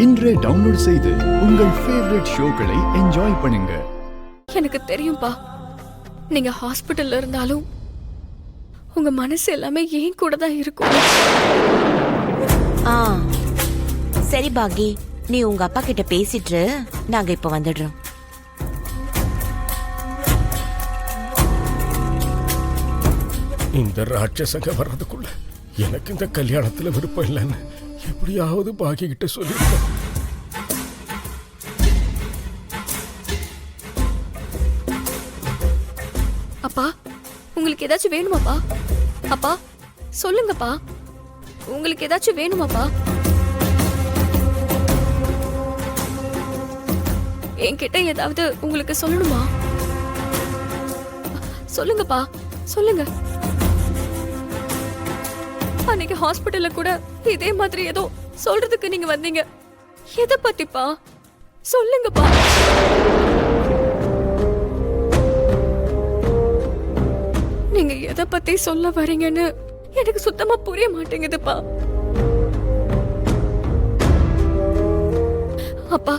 இன்றே டவுன்லோட் செய்து உங்கள் ஃபேவரட் ஷோக்களை என்ஜாய் பண்ணுங்க. எனக்கு தெரியும்பா, நீங்க ஹாஸ்பிட்டல்ல இருந்தாலும் உங்க மனசு எல்லாமே ஏன் கூட தான் இருக்கும். சரி பாகி, நீ உங்க அப்பா கிட்ட பேசிட்டு நாங்க இப்ப வந்துடுறோம். இந்த ராட்சசங்க வர்றதுக்குள்ள எனக்கு இந்த கல்யாணத்துல விருப்பம் இல்லைன்னு எப்படியாவது பாகி கிட்ட சொல்லிருக்கேன். அப்பா, உங்களுக்கு ஏதாச்சும் வேணுமாப்பா? அப்பா சொல்லுங்கப்பா, உங்களுக்கு ஏதாச்சும் வேணுமாப்பா? என்கிட்ட ஏதாவது உங்களுக்கு சொல்லணுமா? சொல்லுங்கப்பா, சொல்லுங்க. அன்னைக்கு ஹாஸ்பிட்டல்ல கூட இதே மாதிரி ஏதோ சொல்றதுக்கு நீங்க வந்தீங்க. எதை பத்திப்பா? சொல்லுங்கப்பா. நீங்க எதை பத்தி சொல்ல வரீங்கன்னு எனக்கு சுத்தமா புரிய மாட்டேங்குதுப்பா. அப்பா,